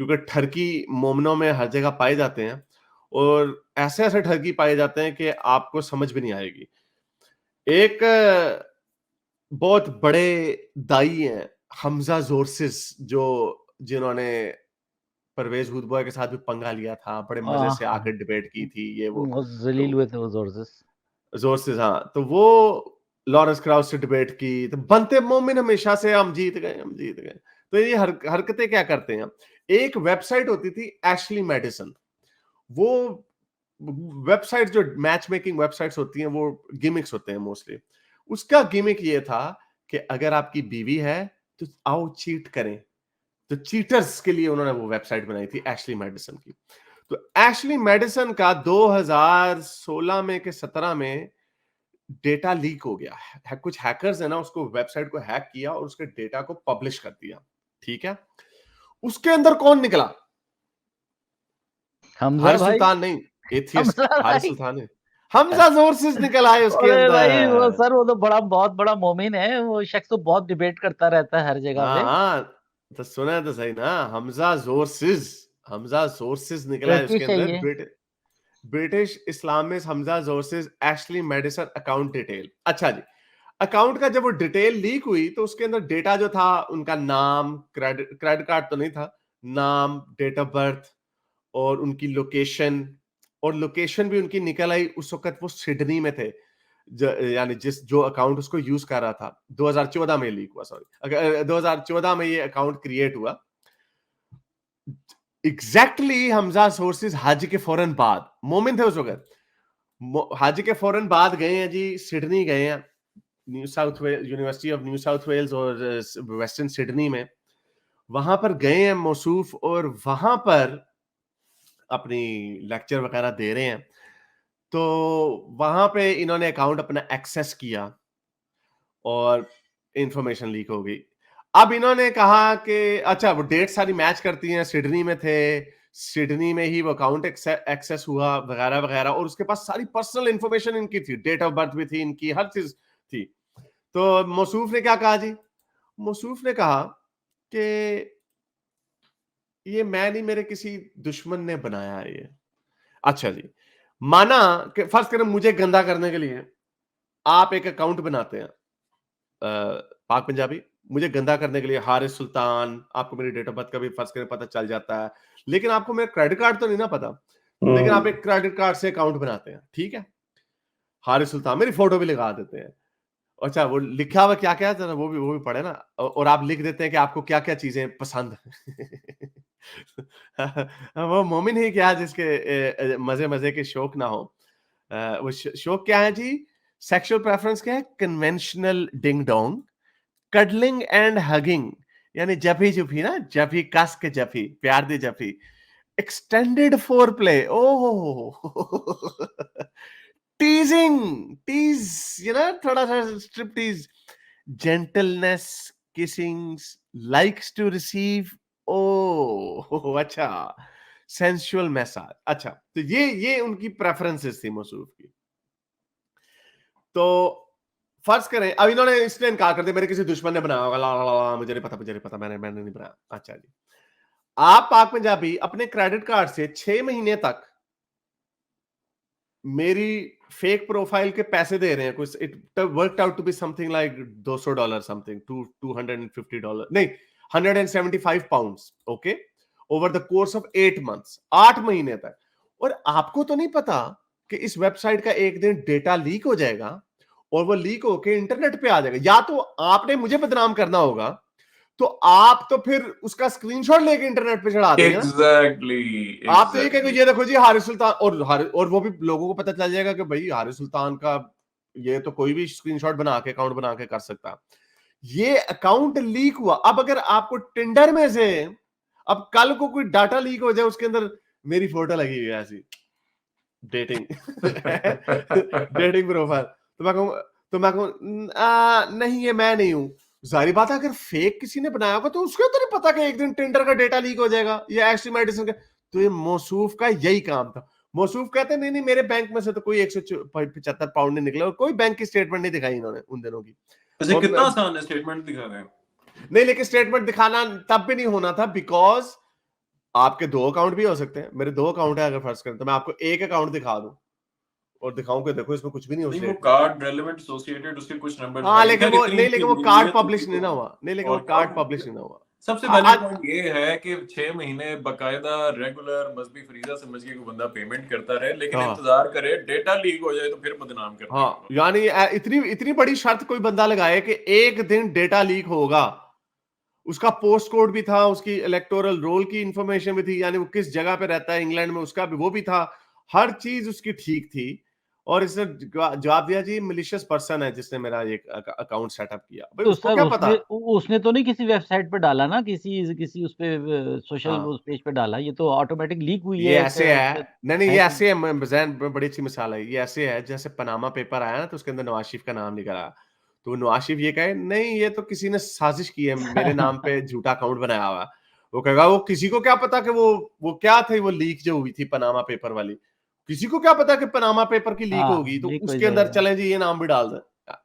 क्योंकि ठरकी मोमनों में हर जगह पाए जाते हैं और ऐसे-ऐसे ठरकी पाए जाते हैं कि आपको समझ भी नहीं आएगी। एक बहुत बड़े दाई हैं, हमजा जोरसिस, जो जिन्होंने परवेज हुदबॉय के साथ भी पंगा लिया था, बड़े मजे से हाँ, आकर डिबेट की थी, ये वो। बहुत ज़लील तो हुए थे वो ज़ोर से। जोरसिस, हाँ, तो वो लॉरेंस क्राउच से डिबेट की, तो बनते मोमिन हमेशा से हम जीत गए, हम जीत गए। तो ये हरकतें क्या करते हैं। एक वेबसाइट होती थी एशली मेडिसन, वो वेबसाइट जो मैच मेकिंग वेबसाइट्स होती हैं, वो गिमिक्स होते हैं मोस्टली। उसका गिमिक ये था कि अगर आपकी बीवी है तो आओ चीट करें। तो चीटर्स के लिए उन्होंने वो वेबसाइट बनाई थी एशली मेडिसन की। तो एशली मेडिसन का 2016 में के 17 में डेटा लीक हो गया है। कुछ हैकर्स है ना, उसको वेबसाइट को हैक किया और उसके डेटा को पब्लिश कर दिया। ठीक है, उसके अंदर कौन निकला? हमज़ा हारिस भाई, सुल्तान नहीं, एथियस्ट हमज़ा हारिस भाई। सुल्तान है। हमजा जोरसिस निकल आए उसके अरे भाई, वो अंदर। सर वो तो बहुत बड़ा मोमिन है, वो शख्स तो बहुत डिबेट करता रहता है हर जगह हाँ पे। हाँ, तो सुना तो सही ना, हमजा जोरसिस निकला है उसके टर्किश है अंदर। ये। ब्रिटिश इस्लामिस्ट हमजा जोरसिस एशली मेडिसन अकाउंट डिटेल। अच्छा जी, अकाउंट का जब वो डिटेल लीक हुई तो उसके अंदर डेटा जो था, उनका नाम, क्रेडिट कार्ड तो नहीं था, नाम, डेट ऑफ बर्थ और उनकी लोकेशन। और लोकेशन भी उनकी निकल आई, उस वक्त वो सिडनी में थे। यानी जिस जो अकाउंट उसको यूज कर रहा था, 2014 में लीक हुआ, सॉरी, अगर 2014 में ये अकाउंट क्रिएट हुआ। एग्जैक्टली हमजा सोर्सेज हज के फौरन बाद, मोमिन थे उस वक्त, हज के फौरन बाद गए हैं जी, सिडनी गए हैं, New South Wales, University of New South Wales और वेस्टर्न सिडनी में। वहां पर गए हैं मौसूफ, और वहां पर अपनी लेक्चर वगैरह दे रहे हैं। तो वहां पे इन्होंने अकाउंट अपना एक्सेस किया और इंफॉर्मेशन लीक हो गई। अब इन्होंने कहा कि अच्छा, वो डेट सारी मैच करती हैं, सिडनी में थे, सिडनी में ही वो अकाउंट एक्सेस हुआ वगैरह वगैरह, और उसके पास सारी पर्सनल इंफॉर्मेशन इनकी थी, डेट ऑफ बर्थ भी थी इनकी, हर चीज थी। तो मौसूफ ने क्या कहा जी? मौसूफ ने कहा कि ये मैं नहीं, मेरे किसी दुश्मन ने बनाया है ये। अच्छा जी, माना कि फर्ज करें मुझे गंदा करने के लिए आप एक अकाउंट बनाते हैं, पाक पंजाबी, मुझे गंदा करने के लिए हारिस सुल्तान, आपको मेरी डेट ऑफ बर्थ का भी फर्ज करें पता चल जाता है, लेकिन आपको मेरा क्रेडिट कार्ड तो नहीं ना पता। लेकिन आप एक क्रेडिट कार्ड से अकाउंट बनाते हैं, ठीक है, हारिस सुल्तान, मेरी फोटो भी लगा देते हैं। अच्छा, वो लिखा हुआ क्या क्या है, जरा वो भी पढ़े ना। और आप लिख देते हैं कि आपको क्या क्या चीजें पसंद वो मोमिन ही क्या जिसके मजे मजे के शौक ना हो। वो शौक क्या है जी? सेक्सुअल प्रेफरेंस क्या है? Conventional ding dong, cuddling and hugging, यानी जफी जुफी ना, जफी कस के जफी, प्यार दी जफी, extended foreplay, oh teasing, tease, थोड़ा सा strip tease, gentleness, kissing, likes to receive, oh अच्छा, सेंसुअल मैसाज। अच्छा, तो ये उनकी प्रेफरेंसेस थी मसूफ की। तो फर्ज करें, अब इन्होंने इसलिए इनकार कर दिया, मेरे किसी दुश्मन ने बनाया होगा, ला ला ला, मुझे नहीं पता, मुझे नहीं पता, मैंने नहीं बनाया। अच्छा जी, आप पाक पंजाबी अपने क्रेडिट कार्ड से 6 महीने तक मेरी फेक प्रोफाइल के पैसे दे रहे हैं, कुछ it worked out to be something like $200, something to $250, नहीं, £175, okay, over the course of 8 months, 8 महीने तक। और आपको तो नहीं पता कि इस वेबसाइट का एक दिन डेटा लीक हो जाएगा और वो लीक होके इंटरनेट पे आ जाएगा। या तो आपने मुझे बदनाम करना होगा, तो आप तो फिर उसका स्क्रीनशॉट लेके इंटरनेट पे चढ़ा देंगे ना। एग्जैक्टली, आप तो ये कहेंगे, एग्जैक्टली। ये देखो जी हारिस सुल्तान, और वो भी लोगों को पता चल जाएगा कि भाई हारिस सुल्तान का, ये तो कोई भी स्क्रीनशॉट बना के अकाउंट बना के कर सकता है। ये अकाउंट लीक हुआ। अब अगर आपको टिंडर में से अब कल को कोई डाटा लीक हो जाए, उसके अंदर मेरी फोटो लगी हुई है ऐसी, डेटिंग डेटिंग प्रोफाइल, तो मैं कहूँ नहीं, ये मैं नहीं हूं। जाहिर बात है, अगर फेक किसी ने बनाया होगा तो उसको तो नहीं पता कि एक दिन टिंडर का डेटा लीक हो जाएगा या एशली मेडिसन का। तो ये मौसूफ का यही काम था। मौसूफ कहते हैं, नहीं नहीं, मेरे बैंक में से तो कोई 175 पाउंड नहीं निकला, और कोई बैंक की स्टेटमेंट नहीं दिखाई इन्होंने उन दिनों की। अच्छा, और कितना आसान है स्टेटमेंट दिखा रहे हैं। नहीं, लेकिन स्टेटमेंट दिखाना तब भी नहीं होना था, बिकॉज आपके 2 अकाउंट भी हो सकते हैं। मेरे 2 अकाउंट है अगर फर्ज़ करें, तो मैं आपको एक अकाउंट दिखा दूँ और दिखाऊँ कि देखो इसमें कुछ भी नहीं नहीं, वो ओसिलेट। कार्ड रेलेवेंट एसोसिएटेड उसके कुछ नंबर्स हाँ, हैं। लेकिन खैर वो इतनी नहीं, लेकिन वो इतनी कार्ड नहीं पब्लिश है नहीं ना तो हुआ। नहीं, लेकिन वो और कार्ड पब्लिश नहीं ना हुआ। सबसे आ वैलिड आज पॉइंट ये है कि 6 महीने बाकायदा रेगुलर मजहबी फरीजा समझ के कोई बंदा पेमेंट करता रहे, लेकिन हाँ, इंतजार करे डेटा लीक हो जाए तो फिर बदनाम कर देंगे हाँ, वो। यानी इतनी इतनी बड़ी शर्त कोई बंदा लगाए कि एक दिन डेटा लीक होगा। उसका पोस्ट कोड भी था, उसकी इलेक्टोरल रोल की इंफॉर्मेशन भी थी, यानी वो किस जगह पे रहता है इंग्लैंड में, उसका भी वो भी था। हर चीज उसकी ठीक थी और इसने जवाब दिया जी मिलिशियस पर्सन है जिसने मेरा ये अकाउंट सेटअप किया। भाई तो उसको सर क्या पता? उसने तो नहीं किसी वेबसाइट पे डाला ना, किसी किसी उस पे सोशल हाँ, उस पेज पे डाला, ये तो ऑटोमेटिक लीक हुई ये है ऐसे है। उससे नहीं, ये हैक हुई। ऐसे है। जैन बड़ी अच्छी मिसाल है। ये ऐसे है जैसे पनामा पेपर आया ना, तो उसके अंदर नवाज शरीफ का नाम लिखा रहा। तो नवाज शरीफ ये कहे नहीं, ये तो किसी ने साजिश की है, मेरे नाम पे झूठा अकाउंट बनाया हुआ है। वो कहेगा वो किसी को क्या पता कि वो क्या थी, वो लीक जो हुई थी पनामा पेपर वाली। किसी को क्या पता कि पनामा पेपर की लीक हाँ, होगी, तो लीक हो उसके अंदर जाएगा। चलें जी ये नाम भी डाल दें।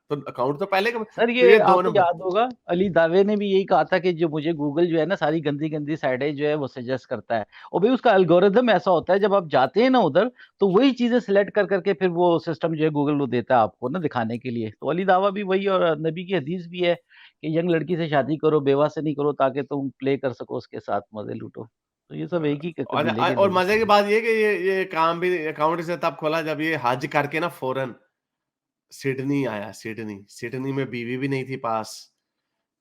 तो अकाउंट तो पहले का। सर तो ये ये 2 आपको नंबर। याद होगा, अली दावे ने भी यही कहा था कि जो मुझे गूगल जो है ना सारी गंदी गंदी साइटें जो है वो सजेस्ट करता है, और भाई उसका एल्गोरिदम ऐसा होता है, जब आप जाते हैं ना उधर तो वही चीजें सिलेक्ट कर करके फिर वो सिस्टम जो है गूगल वो देता है आपको ना दिखाने के लिए। तो अली दावा भी वही, और नबी की हदीस भी है कि यंग लड़की से शादी करो, बेवा से नहीं करो, ताकि तुम प्ले कर सको उसके साथ, मजे लूटो। तो ये सब एक ही कबीले के और लोग मजे की हैं। बात ये कि ये काम भी अकाउंट से तब खोला जब ये हज करके ना फौरन सिडनी आया। सिडनी में बीवी भी नहीं थी पास,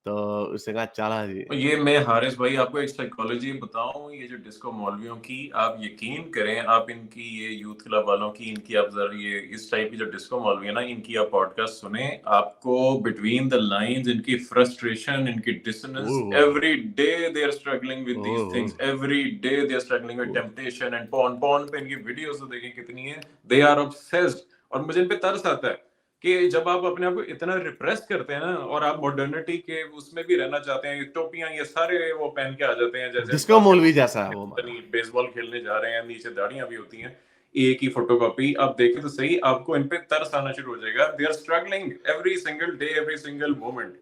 तो उसने कहा चला जी। और ये मैं हारिस भाई आपको एक साइकोलॉजी बताऊं, ये जो डिस्को मौलवियों की, आप यकीन करें, आप इनकी ये यूथ क्लब वालों की, इनकी आप जरा ये इस टाइप की जो डिस्को मौलवी है ना, इनकी आप पॉडकास्ट सुने, आपको बिटवीन द लाइंस इनकी फ्रस्ट्रेशन, इनकी dissonance, oh, every day they are struggling with oh, these things, every day they are struggling with oh, temptation and porn. Porn पे इनकी वीडियोस तो देखें कितनी है, दे आर ऑब्सेस्ड। और मुझे इन पे तरस आता है कि जब आप अपने आप को इतना रिप्रेस करते हैं ना, और आप मॉडर्निटी के उसमें भी रहना चाहते हैं, टोपियां ये सारे वो पहन के आ जाते हैं जैसे डिस्को मौलवी जैसा है वो हमारा। बेसबॉल खेलने जा रहे हैं, नीचे दाढ़ियां भी होती हैं, एक ही फोटोकॉपी। आप देखें तो सही, आपको इन पे तरस आना शुरू हो जाएगा। They are struggling every single day, every single moment.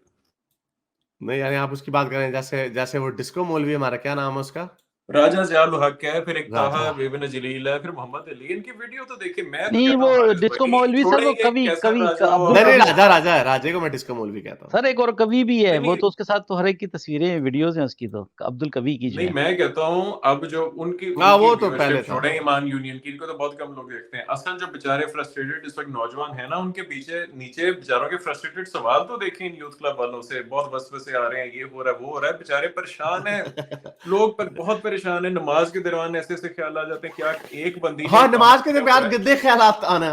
नहीं यानी आप उसकी बात करें, जैसे जैसे वो डिस्को मौलवी हमारा, क्या नाम है उसका? राजा ज़ियाउल हक है, फिर एक ताहा राजा। इब्न जलील है, फिर मोहम्मद अली। इनकी वीडियो तो देखिए, मैं तो नहीं कहता वो हूँ हारिस डिस्को भाई मौलवी सर, छोड़े वो ये कवि कैसर कवि राजा अब्दुल नहीं, और नहीं, कवि। राजा राजा है, राजे को मैं डिस्को मौलवी कहता हूँ। सर एक और कवि भी है, नहीं वो नहीं तो उसके साथ तो हर एक की तस्वीरें वीडियोस हैं उसकी, तो अब्दुल कवि की जो नहीं, है। मैं कहता हूँ अब जो उनकी हाँ, उनकी वो तो पहले व्यूअरशिप था। छोड़े ईमान यूनियन की, इनको तो बहुत कम लोग देखते हैं। असल जो बेचारे फ्रस्ट्रेटेड इस वक्त नौजवान है ना, उनके पीछे नीचे बेचारों के फ्रस्ट्रेटेड सवाल तो देखें इन यूथ क्लब वालों से, बहुत वसवसे आ रहे हैं, ये हो रहा है वो हो रहा है, बेचारे परेशान है। लोग पर बहुत परेशान है। नमाज के दौरान ऐसे ऐसे ख्याल आ जाते हैं, क्या एक बंदी ने हाँ, नमाज कमेंट के किया दरमियान हुआ है। गंदे ख्यालात आना।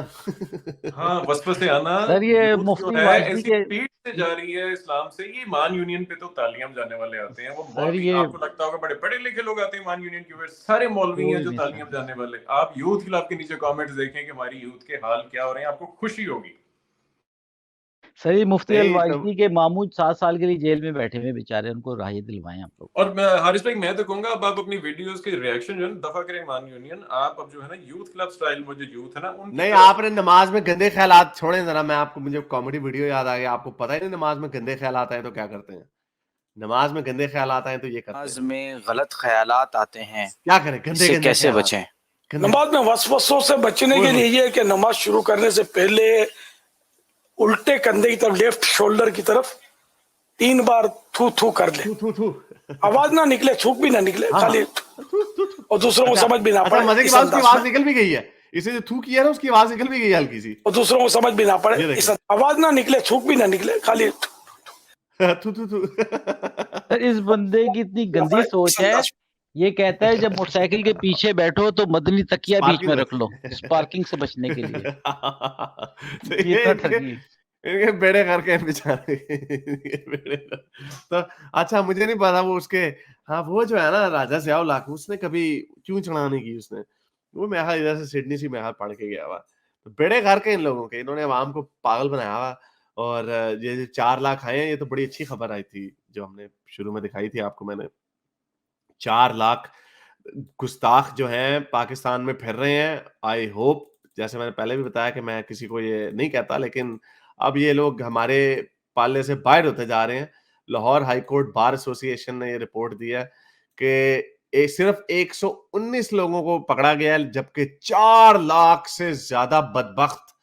हाँ, वसवसे आना। सर ये यूथ जो मुफ्ती है वाजदी ऐसी के, पीठ से जा रही है इस्लाम से। ये ईमान यूनियन पे तो तालियां जाने वाले आते हैं, वो सर मौलवी ये आपको लगता होगा बड़े पढ़े लिखे लोग आते हैं ईमान यूनियन के, सारे मौलवी हैं कोई जो नहीं तालियां सर। जाने वाले। आप यूथ क्लब के नीचे कमेंट्स देखें कि हमारी यूथ के हाल क्या हो रहे हैं, आपको खुशी होगी। सर ये मुफ्ती अल नहीं तो वाजदी के मामूद 7 साल के लिए जेल में बैठे हुए बेचारे, उनको राहत दिलवाएं आप लोग। और मैं हारिस भाई, मैं तो कहूंगा अब आप अपनी वीडियोस के रिएक्शन जो है ना दफा करें ईमान यूनियन। आप अब जो है ना यूथ क्लब स्टाइल, वो जो यूथ है ना उनकी नहीं, तरफ। आपने नमाज में गंदे ख्यालात छोड़े जरा। मैं आपको, मुझे कॉमेडी वीडियो याद आ गया। आपको पता ही नहीं नमाज में गंदे ख्यालात आए तो क्या करते हैं? नमाज में गंदे ख्यालात आए तो ये करते नमाज हैं। में गलत ख्यालात आते हैं, क्या करें? गंदे इससे गंदे कैसे ख्यालात। बचें? गंदे। नमाज में वसवसों से बचने ओए के होए। लिए ये है कि नमाज शुरू करने से पहले उल्टे कंधे की तरफ, लेफ्ट शोल्डर की तरफ 3 बार थू थू कर ले। थू थू थू। आवाज ना निकले, थूक भी ना निकले, हाँ, खाली हाँ। थू थू थू। और दूसरों को अच्छा, समझ भी ना अच्छा, पड़े मजे की इस बात, उसकी अंदाज आवाज में। निकल भी गई है। इसे जो थू किया ना, उसकी आवाज निकल भी गई है हल्की सी। और दूसरों को समझ भी ना पड़े ये देखें। आवाज ना निकले, थूक भी ना निकले, खाली थू थू थू। सर इस बंदे की इतनी ना गंदी पड़े इस सोच है, अंदाज ये कहता है जब मोटरसाइकिल के पीछे बैठो तो मदनी तकिया बीच में स्पार्किंग। रख लो, स्पार्किंग से बचने के लिए। तो ये ये इतना इनके ठगी। इनके बेड़े करके हैं बेचारे। इनके बेड़े तो अच्छा, मुझे नहीं पता वो उसके। हाँ, वो जो है ना राजा ज़ियाउल हक, उसने कभी क्यों चढ़ाने की उसने। वो मेरे ख्याल इधर से सिडनी से मेरे ख्याल पढ़ के गया हुआ। तो बेड़े करके इन लोगों के, इन्होंने अवाम को पागल बनाया हुआ। और ये जो 4 लाख आए हैं, ये तो बड़ी अच्छी खबर आई थी जो हमने शुरू में दिखाई थी आपको मैंने। 4 लाख गुस्ताख जो हैं पाकिस्तान में फिर रहे हैं। आई होप, जैसे मैंने पहले भी बताया कि मैं किसी को ये नहीं कहता, लेकिन अब ये लोग हमारे पाले से बाहर होते जा रहे हैं। Lahore high court bar association ने ये रिपोर्ट दी है कि सिर्फ 119 लोगों को पकड़ा गया है, जबकि 4 लाख से ज्यादा बदबख्त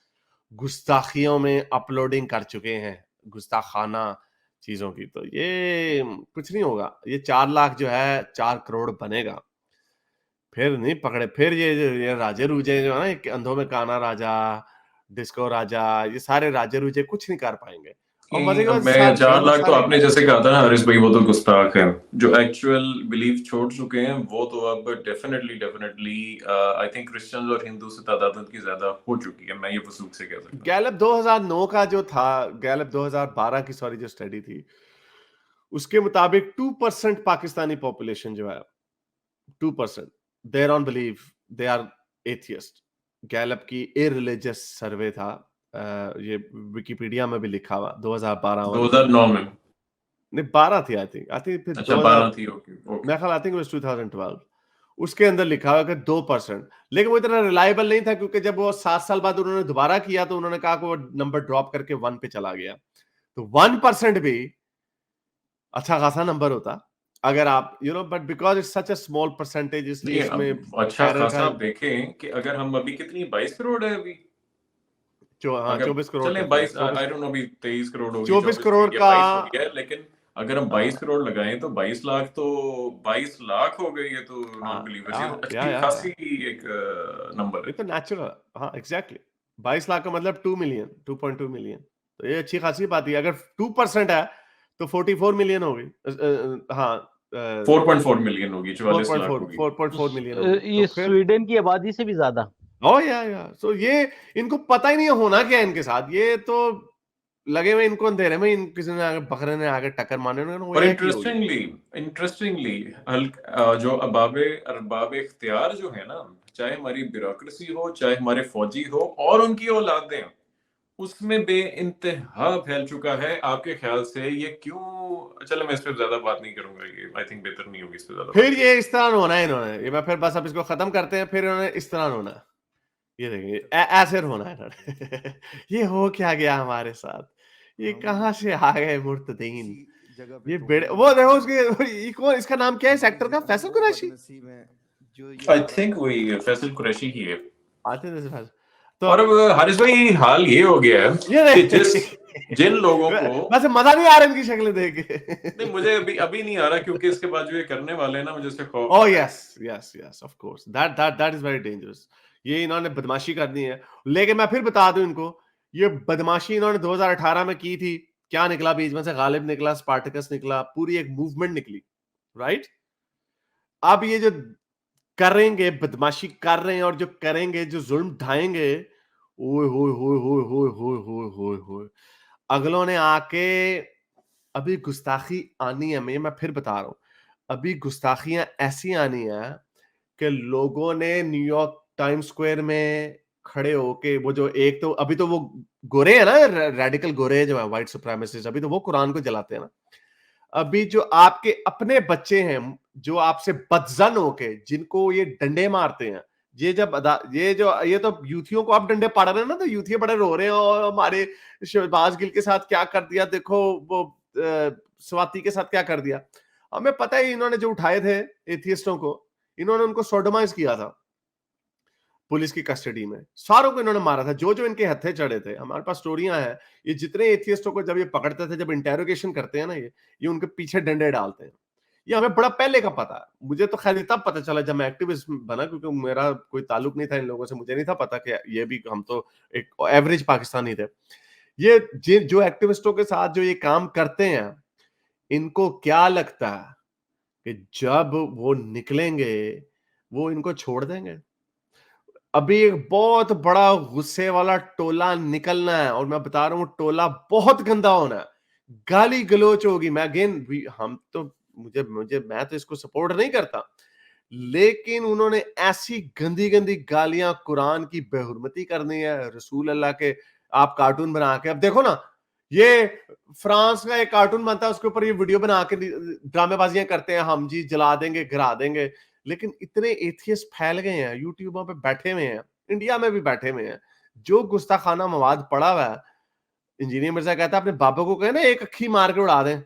गुस्ताखियों में अपलोडिंग कर चुके हैं, गुस्ताखाना चीजों की। तो ये कुछ नहीं होगा, ये 4 लाख जो है 4 करोड़ बनेगा, फिर नहीं पकड़े। फिर ये राजे रूजे जो है ना, एक अंधों में काना राजा, डिस्को राजा, ये सारे राजे रूजे कुछ नहीं कर पाएंगे। और मजे की बात, मैं 4 लाख तो सारे आपने जैसे कहा था ना हरीश भाई, वो तो गुस्ताख है। जो एक्चुअल बिलीफ छोड़ चुके हैं वो तो अब डेफिनेटली आई थिंक क्रिश्चियंस और हिंदू से तादाद उनकी ज्यादा हो चुकी है, मैं ये वसूख से कह सकता हूँ। गैलप 2009 का जो था, गैलप 2012 की सॉरी जो स्टडी थी, उसके मुताबिक 2% पाकिस्तानी पॉपुलेशन जो है, 2% they are on believe, they are atheist. Gallup की इररिलीजियस सर्वे था, ये विकिपीडिया में भी लिखा हुआ 2012 वाला। 2009 में नहीं 12 थी आई थिंक फिर अच्छा 12 थी, ओके मैं ख्याल आई थिंक 2012 उसके अंदर लिखा हुआ कि 2%, लेकिन वो इतना रिलायबल नहीं था, क्योंकि जब वो 7 साल बाद उन्होंने दोबारा किया तो उन्होंने कहा कि वो नंबर ड्रॉप करके 1 पे चला गया। तो 1% भी अच्छा खासा नंबर होता अगर आप but because it's such a small percentage, इसलिए इसमें अच्छा error खासा का आप देखें कि अगर हम अभी कितनी 22 करोड़ है अभी, हाँ, अगर 24 करोड़ चलें 22 आई डोंट नो अभी 23 करोड़ होगी, 24 करोड़ का 22 हो गया है, लेकिन अगर हम 22 करोड़ लगाएं तो 22 लाख तो 22 लाख हो गई, ये तो नॉन बिलीवर्स, ये तो अच्छी खासी एक नंबर है। ये तो नेचुरल, हाँ एग्जैक्टली 22 लाख का मतलब 2 मिलियन 2.2 मिलियन, तो ये अच्छी खासी बात है। अगर 2% है तो 44 मिलियन हो गई, हाँ 4.4 मिलियन होगी, 44 लाख 4.4 होगी। 4.4 मिलियन होगी। ये तो फिर स्वीडन की आबादी से भी ज्यादा। या सो ये इनको पता ही नहीं होना क्या है इनके साथ, ये तो लगे हुए इनको अंधेरे में, किसी ने आगे बकरे ने आगे टक्कर मारने, और इंटरेस्टिंगली जो अरबाब इख्तियार जो है ना, चाहे हमारी ब्यूरोक्रेसी हो, चाहे हमारे फौजी हो और उनकी औलादें, उसमें बेइंतहा फैल चुका है। आपके ख्याल से ये क्यों? चलो मैं इस पे ज्यादा बात नहीं करूंगा, ये आई थिंक बेहतर नहीं होगी इस पे ज्यादा फिर ये इस तरह होना है इन्होंने, ये मैं फिर बस अब इसको खत्म करते हैं, फिर इन्होंने इस तरह होना, ये देखिए ऐसे होना है इन्होंने ये हो क्या गया हमारे साथ, ये कहां से आ गए मुर्तदीन, ये बेड़े वो देखो उसके कौन, इसका नाम क्या है इस एक्टर का? फैसल कुरैशी, आई थिंक वही फैसल कुरैशी ही है। आते थे तो। और अब हारिस भाई हाल ये हो गया है कि जिन लोगों को वैसे मजा नहीं आ रहा इनकी शक्लें देख के। नहीं, मुझे अभी नहीं आ रहा, क्योंकि इसके बाद जो ये करने वाले हैं ना, मुझे इससे खौफ। Oh yes of course, that is very dangerous. ये इन्होंने बदमाशी करनी है, लेकिन मैं फिर बता दूं इनको, ये बदमाशी इन्होंने 2018 में की थी, क्या निकला बीच में से? गालिब निकला, स्पार्टकस निकला, पूरी एक मूवमेंट निकली, राइट? अब ये जो करेंगे, बदमाशी कर रहे हैं, और जो करेंगे, जो जुल्म ढाएंगे, ओए होए होए होए होए होए होए होए होए, अगलों ने आके अभी गुस्ताखी आनी है, मैं फिर बता रहा हूं, अभी गुस्ताखियां ऐसी आनी है कि लोगों ने न्यूयॉर्क टाइम स्क्वायर में खड़े होके, वो जो एक तो अभी तो वो गोरे है ना, रेडिकल गोरे जो है, व्हाइट सुप्रीमेसिस्ट, अभी तो वो कुरान को जलाते हैं ना। अभी जो आपके अपने बच्चे हैं, जो आपसे बदजन होके, जिनको ये डंडे मारते हैं, ये तो यूथियों को आप डंडे पड़ रहे हैं ना, तो यूथिये बड़े रो रहे हैं, और हमारे शहबाज गिल के साथ क्या कर दिया, देखो वो स्वाति के साथ क्या कर दिया। हमें पता है इन्होंने जो उठाए थे एथियस्टों को, इन्होंने उनको सोडोमाइज किया था पुलिस की कस्टडी में, सारों को इन्होंने मारा था, जो जो इनके हत्थे चढ़े थे। हमारे पास स्टोरियां हैं, ये जितने एथियस्टों को जब ये पकड़ते थे, जब इंटेरोगेशन करते हैं ना, ये उनके पीछे डंडे डालते हैं। ये हमें बड़ा पहले का पता है, मुझे तो खैर तब पता चला जब मैं एक्टिविस्ट बना, क्योंकि मेरा कोई ताल्लुक नहीं था इन लोगों से, मुझे नहीं था पता कि ये भी, हम तो एक एवरेज पाकिस्तानी थे। ये जो एक्टिविस्टों के साथ जो ये काम करते हैं, इनको क्या लगता है कि जब वो निकलेंगे वो इनको छोड़ देंगे? अभी एक बहुत बड़ा गुस्से वाला टोला निकलना है, और मैं बता रहा हूं टोला बहुत गंदा होना है, गाली गलोच होगी। मैं अगेन, हम तो मैं तो इसको सपोर्ट नहीं करता, लेकिन उन्होंने ऐसी गंदी गंदी गालियां, कुरान की बेहुरमती करनी है, रसूल अल्लाह के आप कार्टून बना के, अब देखो ना, ये फ्रांस का एक कार्टून बनता है, उसके ऊपर ये वीडियो बना के ड्रामेबाजियां करते हैं, हम जी जला देंगे, गिरा देंगे। लेकिन इतने एथियस्ट फैल गए हैं, यूट्यूबर पे बैठे हुए हैं, इंडिया में भी बैठे हुए हैं, जो गुस्ताखाना मवाद पड़ा हुआ है। इंजीनियर मिर्जा कहता है अपने बाबा को कहना एक अक्खी मार के उड़ा दें,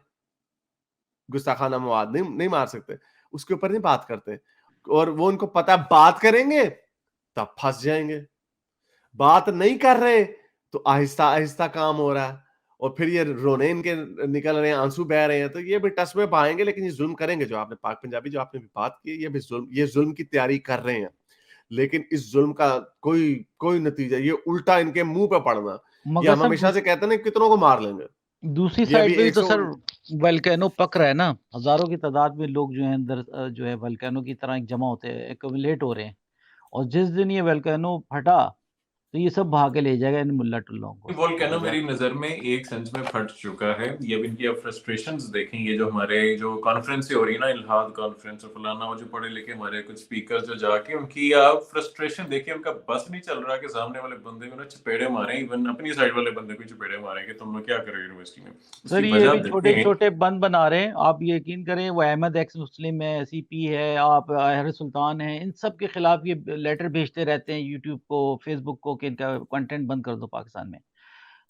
गुस्ताखाना मवाद नहीं मार सकते। उसके ऊपर नहीं बात करते, और वो उनको पता है बात करेंगे तब फंस जाएंगे, बात नहीं कर रहे तो आहिस्ता आहिस्ता काम हो रहा है, और फिर ये रोने इनके निकल रहे हैं, आंसू बह रहे हैं, तो ये भी टस में पाएंगे, लेकिन ये जुल्म करेंगे। जो आपने पाक पंजाबी जो आपने भी बात की, ये जुल्म की तैयारी कर रहे हैं, लेकिन इस जुल्म का कोई नतीजा, ये उल्टा इनके मुंह पे पड़ना। ये मगर हम सर हमेशा से कहते हैं ना, कितनों को मार लेंगे। दूसरी ये साइड अभी पे भी तो 100 सर वल्केनो पक रहा है ना, हजारों की तादाद में लोग जो है अंदर जो है वल्केनो की तरह जमा होते हैं, एक्यूमुलेट हो रहे हैं, और जिस दिन ये वल्केनो फटा तो ये सब भाग के ले जाएगा इन मुल्ला टुल्लों को। वोल्केनो मेरी नजर में एक सेंस में फट चुका है। ये अब इनकी आप फ्रस्ट्रेशंस देखें, ये जो हमारे जो कॉन्फ्रेंस हो रही है ना, इल्हाद कॉन्फ्रेंस और फलाना, वो जो पढ़े लिखे हमारे कुछ स्पीकर जो जाके उनकी आप फ्रस्ट्रेशन देखिए, उनका बस नहीं चल रहा कि सामने वाले बंदे को ना चपेड़े मारे, इवन अपनी साइड वाले बंदे को चपेड़े मारे कि तुम लोग क्या कर रहे हो यूनिवर्सिटी में। सर ये भी छोटे छोटे बंद बना रहे हैं, आप यकीन करें, वो अहमद एक्स मुस्लिम है, सीपी है, आप अहर सुल्तान है, इन सब के खिलाफ ये लेटर भेजते रहते हैं यूट्यूब को, फेसबुक को, कि इनका कंटेंट बंद कर दो पाकिस्तान में।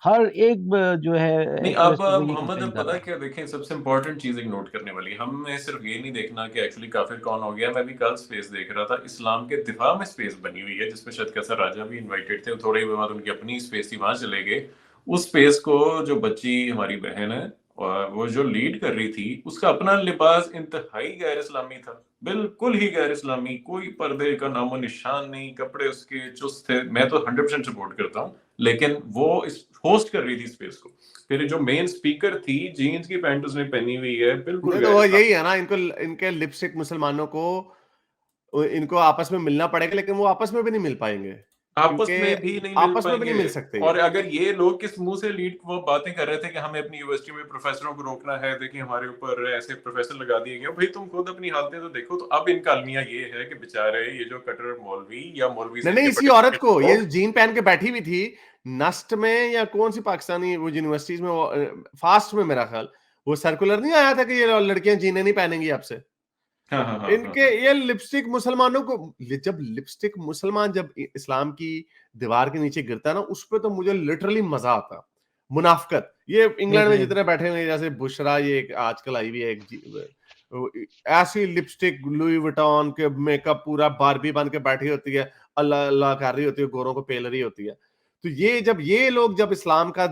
हर एक जो है नहीं, अब एक्टिविस्ट वही मोहम्मद कंप्लेन अब कर पता रहा है है। क्या, देखें सबसे इंपॉर्टेंट चीज एक नोट करने वाली, हमें सिर्फ ये नहीं देखना कि एक्चुअली काफिर कौन हो गया। मैं भी कल स्पेस देख रहा था, इस्लाम के दिफा में स्पेस बनी हुई है, जिसमें शायद कैसर राजा भी इनवाइटेड थे, थोड़े ही बाद उनकी अपनी स्पेस थी, वहां चले गए। उस स्पेस को जो बच्ची हमारी बहन है और वो जो लीड कर रही थी, उसका अपना लिबास इंतहाई गैर इस्लामी था, बिल्कुल ही गैर इस्लामी, कोई पर्दे का नामो निशान नहीं, कपड़े उसके चुस्त थे। मैं तो 100% सपोर्ट करता हूँ, लेकिन वो इस होस्ट कर रही थी स्पेस को। फिर जो मेन स्पीकर थी, जीन्स की पैंट उसने पहनी हुई है, बिल्कुल तो वो यही है ना, इनको इनके लिपस्टिक मुसलमानों को इनको आपस में मिलना पड़ेगा, लेकिन वो आपस में भी नहीं मिल पाएंगे, आपस में भी नहीं मिल आपस में भी नहीं मिल सकते। और अगर ये लोग किस मुंह से लीड वो बातें कर रहे थे कि हमें अपनी यूनिवर्सिटी में प्रोफेसरों को रोकना है, देखिए हमारे ऊपर ऐसे प्रोफेसर लगा दिए गए, भाई तुम खुद अपनी हालतें तो देखो। तो अब इनका अलमिया ये है कि बेचारे ये जो कट्टर मौलवी या मौलवी नहीं, इसी औरत को, ये जीन पहन के बैठी हुई थी नस्ट में, या कौन सी पाकिस्तानी वो यूनिवर्सिटीज में, वो फास्ट में मेरा ख्याल, वो सर्कुलर नहीं आया था कि ये लड़कियां जीने नहीं पहनेंगी आपसे। इनके ये लिपस्टिक मुसलमानों को, जब लिपस्टिक मुसलमान जब इस्लाम की दीवार के नीचे गिरता है ना, उस पर तो मुझे लिटरली मजा आता। मुनाफकत, ये इंग्लैंड में जितने बैठे हुए जैसे बुशरा, ये आजकल आई हुई है एक ऐसी लिपस्टिक लुई विटॉन के मेकअप पूरा बारबी बन के बैठी होती है, अल्लाह अल्लाह कर रही होती है, गोरों को पेल रही होती है। तो ये लोग जब इस्लाम का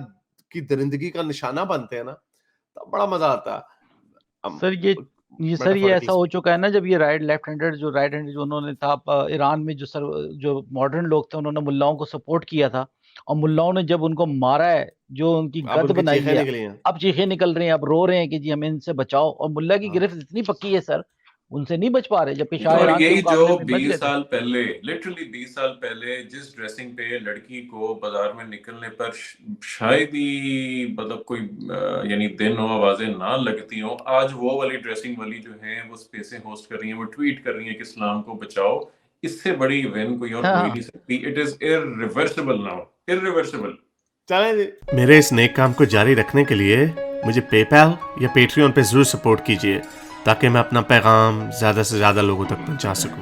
की दरिंदगी का निशाना बनते हैं ना, तब बड़ा मजा आता है। सर ये ऐसा हो चुका है ना, जब ये लेफ्ट हैंडेड जो उन्होंने था ईरान में, जो मॉडर्न लोग थे, उन्होंने मुल्लाओं को सपोर्ट किया था, और मुल्लाओं ने जब उनको मारा है, जो उनकी गद बनाई है, अब चीखें निकल रही हैं, अब रो रहे हैं कि जी हमें इनसे बचाओ, और मुल्ला की गिरफ्त इतनी पक्की है सर, उनसे नहीं बच पा रहे, जबकि और यही जो 20 साल पहले, लिटरली 20 साल पहले जिस ड्रेसिंग पे लड़की को बाजार में निकलने पर शायद ही मतलब कोई यानी दिन हो, आवाजें ना लगती हो, आज वो वाली ड्रेसिंग वाली जो है वो स्पेसें होस्ट कर रही हैं, वो ट्वीट कर रही हैं कि इस्लाम को बचाओ। इससे बड़ी विन कोई और हो ही नहीं सकती। It is irreversible now, irreversible. चलें, मेरे इस नेक काम को जारी रखने के लिए मुझे पेपैल या पेट्रियन पे जरूर सपोर्ट कीजिए, ताकि मैं अपना पैगाम ज़्यादा से ज़्यादा लोगों तक पहुंचा सकूं।